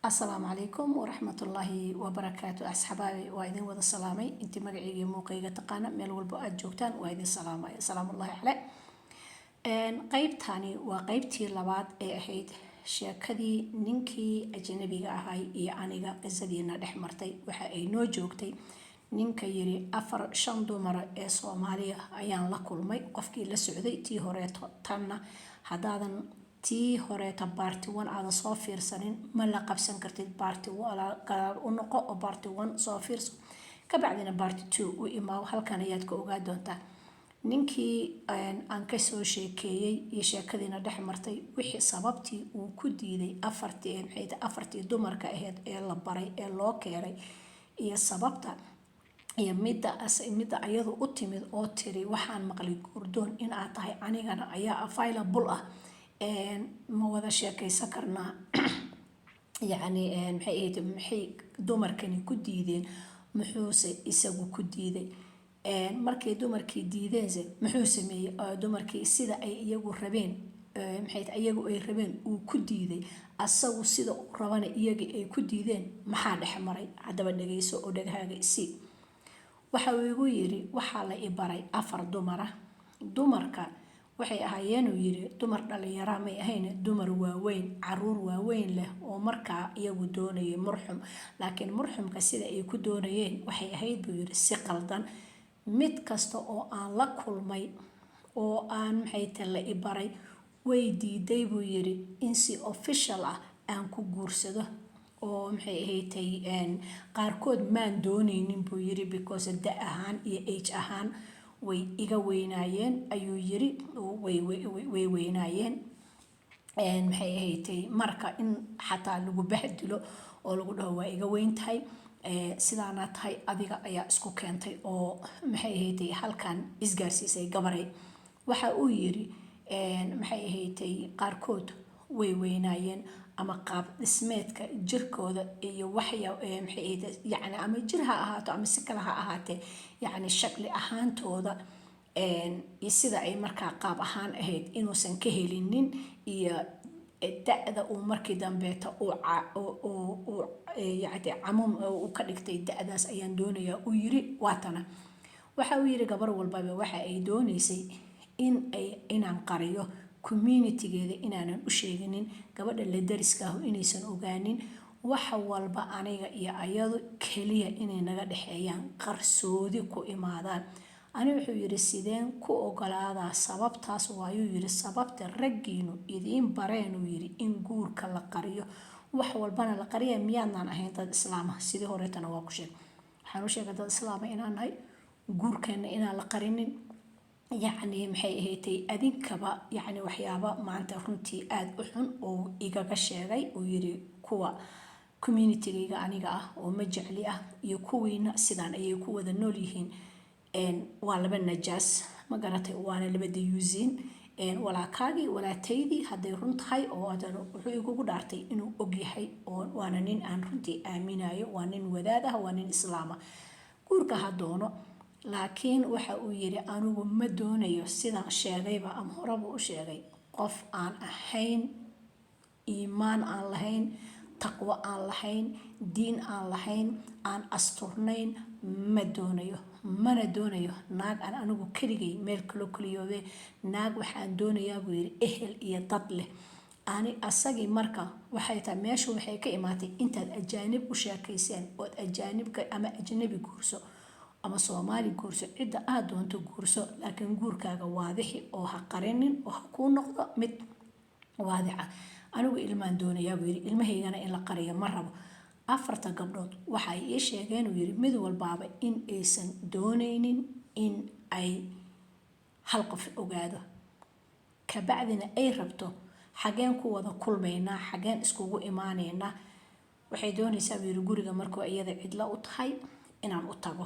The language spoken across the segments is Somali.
السلام عليكم ورحمة الله وبركاته أصحابي وإذن وذا السلامي أنت مقعي موقعي تقانا ميل والبؤات جوكتان وإذن السلامي السلام الله عليه قيب تاني وقيبتي لبعض أحيد sheekadii ninkii ajnabiga ahay iyo aniga qisadiina dhex martay waxa ay noo joogtay ninka yiri 4-5 dumar ee Soomaaliya ayaan la kulmay qofkii la socday tii horeeto tanna hadaadan tii horeeta party 1 aad soo fiirsanin ma la qabsan kartid party wala gaar u noqo oo party 1 soo fiirso ka bacdina party 2 u imaa halkan ayaad ka ogaa doontaa ninkii aan ka soo sheekeeyay iyo sheekadiina dhex martay wixii sababtii uu ku diiday afartii dumarka ahayd ee la baray ee loo keenay iyo sababta iyo midda ayadu u timid oo tiri waxaan maqlay gurdoon in aad tahay anigana ayaa available ah ma wada sheekaysan karnaa yani maxay dumarkani ku diideen muxuuse isagu ku diiday markay dumarkii diideense muxuu sameeyay dumarkii sida ay iyagu rabeen iyagu ay rabeen uu ku diiday asagu sida uu rabana iyaga ay ku diideen maxaa dhex maray hadaba dhageyso oo dhagahaaga isi waxa uu igu yiri waxa la ibaray 4 dumar dumarka waxay ahaayeen uu yiri dumar dhalinyaro ma ahayn dumar waaweyn caruur waaweyn leh oo markaa iyagu doonayay murxum laakiin murxumka sida ay ku doonayeen waxay ahayd buu yiri si qaldan mid kasta oo aan la kulmay oo aan la ibaray way diiday buu yiri in si official ah aan ku guursado oo qaarkood maan doonaynin buu yiri because da ahaan iyo age ahaan way iga weynaayeen ayuu yiri way weynaayeen marka in xataa lagu bahdilo oo lagu dhaho waa iga weyn tahay sidaana tahay adiga ayaa isku keentay oo halkan isgaarsiisay gabaray waxa uu yiri qaarkood way weynaayeen ama qaab dhismeedka jirkooda iyo waxya yani ama jir ha ahaato ama si kale ha ahaatee yani shakli ahaantooda sida ay markaa qaab ahaan ahayd inuusan ka helinin iyo da'da uu markii dambeeta uu camum uu ka dhigtay da'daas ayaan doonayaa uu yiri waatana waxa uu yiri gabar walbaba waxa ay doonaysay inaan qariyo communitygeeda inaanan u sheeginin gabadha la dariska ah inaysan ogaanin waxa walba aniga iyo ayadu kaliya inay naga dhaxeeyaan qarsoodi ku imaadaan ani wuxuu yiri sideen ku ogolaadaa sababtaas waayuu yiri sababta raggiinu idiin bareen uu yiri in guurka la qariyo wax walbana la qariyo miyaanaan ahayn dad islaam ah sidii horeetana waa ku sheeg waxaan u sheegay dad islaam inaan nahay guurkeena inaan la qarinin يعني adinkaba يعني waxyaabo maanta runtii aad u xun oo igaga sheegay oo yiri kuwa community-ga aniga ah oo ma jecli ah iyo kuwiina sidaan ay ku wada nool yihiin waa laba najaas ma garatay waana laba dayuusin walaakaagi walaataydi haday run tahay oo adan wuxuu igu dhaartay inuu og yahay oo waana nin aan runtii aaminayo waa nin wadaad ah waa nin islaam ah guurka hadoono laakiin waxa uu yiri anigu ma doonayo sidaan sheegayba ama horaba u sheegay qof aan ahayn iimaan aan lahayn taqwa aan lahayn diin aan lahayn aan asturnayn ma doonayo mana doonayo naag aan anigu kaligay meel kala kuliyoobe naag waxaan doonayaa buu yiri ehel iyo dad leh ani asagi marka waxay tahay meeshu waxay ka imaatay intaad ajaanib u sheekayseen oo ajaanibka ama ajnabi guurso ama Soomaali guurso cida aad doonto guurso laakiin guurkaaga waadixi oo ha qarinin oo ha ku noqdo mid waadica anigu ilmaan doonayaa buu yiri ilmahaygana in la qariyo ma rabo 4 gabdhood waxay ii sheegeen uu yiri mid walbaaba in aysan doonaynin in ay hal qof ogaado ka bacdina ay rabto xageen ku wada kulmaynaa xageen iskugu imaanaynaa waxay doonaysaa buu yiri guriga markuu iyada cidla u tahay inaan u tago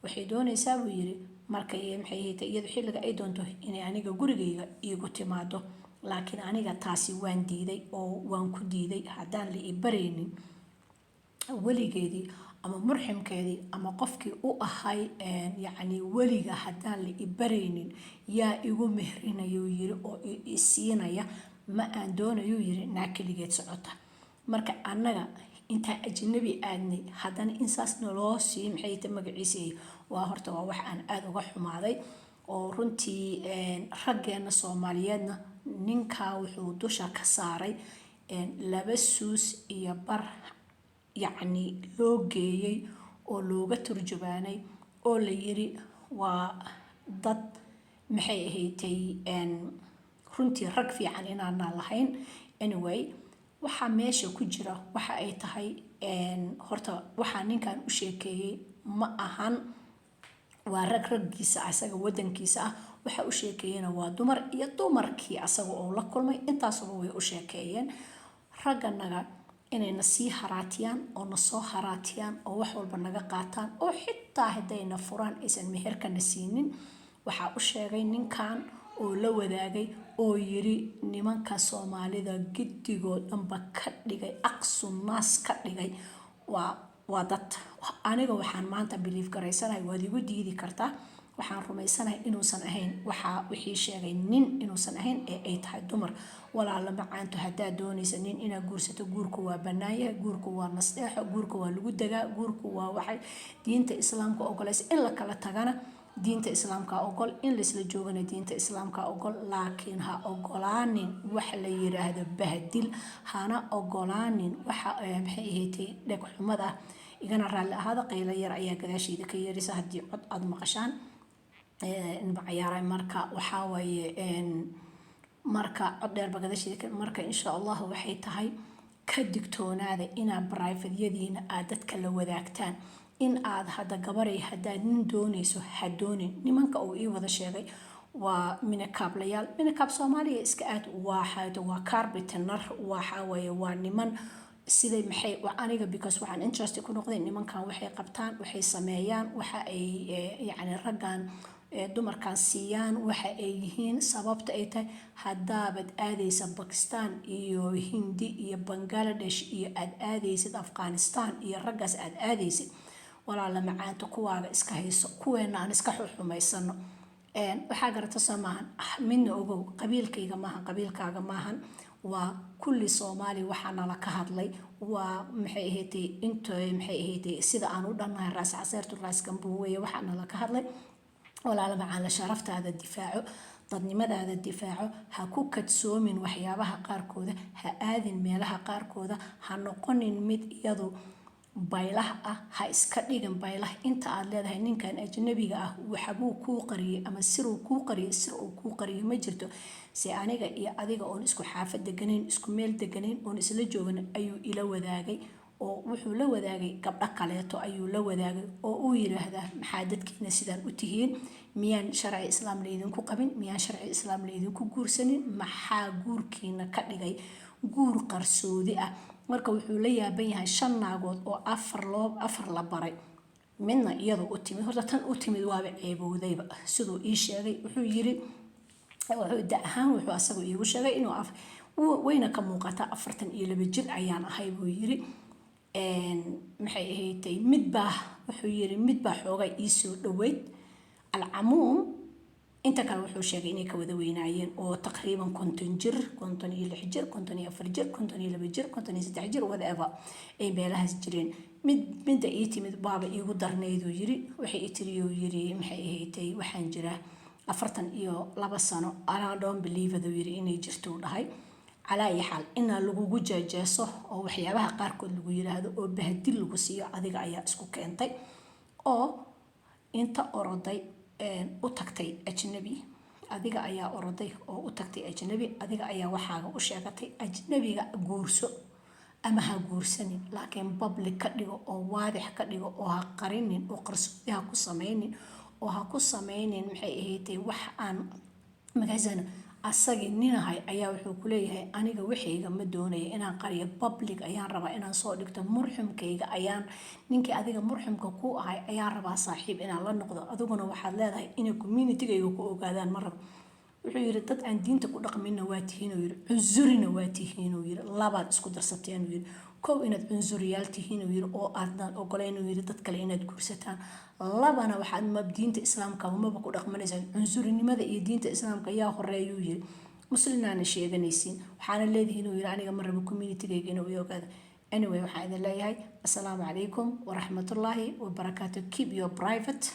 waxay doonaysaa buu yiri markay iyadu xilliga ay doonto inay aniga gurigayga iigu timaado laakiin aniga taasi waan diiday oo waan ku diiday hadaan la ibareynin waligeedii ama murximkeedii ama qofkii u ahay yani waliga hadaan la ibareynin yaa igu mehrinayo yiri oo isiinaya ma aan doonayo yiri naakiligeed socota marka annaga intaan ajnabi aadnay haddana insaas naloo sii maxay ta magaciisay waa horta waa wax aan aada uga xumaaday oo runtii raggeena soomaaliyeedna ninkaa wuxuu dusha ka saaray 2 suus iyo bar yacni loo geeyey oo looga turjubaanay oo la yiri waa dad maxay ahaydtay runtii rag fiican inaanaan lahayn anyway waxaa meesha ku jira waxa ay tahay horta waxaa ninkan u sheekeeyey ma ahan waa rag raggiisa asaga wadankiisa ah waxa u sheekeeyena waa dumar iyo dumarkii asaga oo la kulmay intaasba way u sheekeeyeen ragganaga inayna sii haraatiyaan oo na soo haraatiyaan oo wax walba naga qaataan oo xitaa haddayna furaan aysan meherkana siinin waxaa u sheegay ninkan oo la wadaagay oo yiri nimanka soomaalida giddigoo dhanba ka dhigay aqsu naas ka dhigay waa dad aniga waxaan maanta biliif garaysanahay waad igu diidi kartaa waxaan rumaysanahay inuusan ahayn wixii sheegay nin inuusan ahayn ee ay tahay dumar walaala macaanto haddaad doonaysa nin inaad guursato guurku waa bannaanyahay guurku waa nasteexo guurku waa lagu dagaa guurku waa waxay diinta islaamka ogolaysa in la kala tagana diinta islaamka ogol in laisla joogana diinta islaamka ogol laakiin ha ogolaanin wax la yiraahdo bahdil hana ogolaanin waxa maxay ahaydtay dheg xumad ah igana raalli ahaada qaylo yar ayaa gadaasheeda ka yeerisa haddii cod aad maqashaan macayaaray marka waxaa waaye marka cod dheerba gadaasheeda marka insha allah waxay tahay ka digtoonaada inaad baraafadyadiina aad dadka la wadaagtaan in aad hadda gabaray haddaad nin doonayso ha doonin nimanka uu ii wada sheegay waa minakaablayaal minakaab soomaaliya iska aad waa carpenter waxa waaye waa niman siday maxay aniga because waxaan interest ku noqday nimankan waxay qabtaan waxay sameeyaan waxa ay yacni raggan dumarkan siiyaan waxa ay yihiin sababta ay tahay haddaabad aadaysa Pakistan iyo Hindi iyo Bangladesh iyo aad aadaysid Afghanistan iyo raggaas aad aadaysid walaala macaanta kuwaaga iska hayso kuweena aan iska xumaysano waxaa garata soomahan midna ogow qabiilkayga maahan qabiilkaaga maahan waa kulli Soomaali waxa nala ka hadlay waa maxay ahaydtay maxay ahaydtay sida aan u dhannahay raas caseertu raas gambuweeye waxa nala ka hadlay walaala macaan sharaftaada difaaco dadnimadaada difaaco ha ku kadsoomin waxyaabaha qaarkooda ha aadin meelaha qaarkooda ha noqonin mid iyadu baylah ah ha iska dhigin baylah inta aad leedahay ninkan ajnabiga ah waxbuu kuu qariyay ama sir uu kuu qariyay ma jirto si aniga iyo adiga oon isku xaafad deganayn isku meel deganayn oon isla joogin ayuu ila wadaagay oo wuxuu la wadaagay gabdho kaleeto ayuu la wadaagay oo uu yiraahdaa maxaa dadkiina sidaan u tihiin miyaan sharci islaam leedinku qabin miyaan sharci islaam leedinku guursanin maxaa guurkiina ka dhigay guur qarsoodi ah marka wuxuu la yaaban yahay 5 naagood oo 4 la baray midna iyadoo u timid horta tan u timid waaba ceebowdayba sidoo ii sheegay wuxuu yiri wuxuu asagu iigu sheegay inuu wayna ka muuqata 42 jir ayaan ahay buu yiri maxay ahaydtay wuxuu yiri midbaa xoogay ii soo dhaweyd alcamuum inta kale wuxuu sheegay inay ka wada weynaayeen oo taqriiban 50 jir 56 jir 54 jir 52 jir 53 jir whatever ay meelahaas jireen midda ii timid baaba iigu darneyduu yiri waxay ii tiriyuu yiri maxay ahaydtay waxaan jiraa 42 sano I don't believe aduu yiri inay jirto dhahay calaa ay xal in lagugu jaajeeso oo waxyaabaha qaarkood lagu yiraahdo oo bahdil lagu siiyo adiga ayaa isku keentay oo inta oroday u tagtay ajnabi adiga ayaa oroday oo u tagtay ajnabi adiga ayaa waxaaga u sheegatay ajnabiga guurso ama ha guursanin laakiin public ka dhigo oo waadix ka dhigo oo ha qarinin oo qarsoodi ha ku samaynin oo ha ku samaynin maxay ahaydtay wax aan magazine asagii ninahay ayaa wuxuu ku leeyahay aniga waxayga ma doonaya inaan qariyo public ayaan rabaa inaan soo dhigto murxumkayga ayaan ninkii adiga murxumka ku ahay ayaan rabaa saaxiib inaan la noqdo adiguna waxaad leedahay inay communitygayga ku ogaadaan ma rabo wuxuu yiri dad aan diinta ku dhaqminna waa tihiin uu yiri cunsurina waa tihiin uu yiri labaad isku darsateen uu yiri kow inaad cunsuriyaal tihiin uu yiri oo aadaan ogoleyn uu yiri dad kale inaad guursataan labana waxaad diinta islaamka maba ku dhaqmanaysaa cunsurinimada iyo diinta islaamka ayaa horeeyuu yiri muslinaana sheeganaysiin waxaana leedihiin inuu yidhi aniga ma rabo communitygayga inuu i ogaado anyway waxaan idin leeyahay assalaamu calaykum waraxmatullaahi wabarakaatu keep your private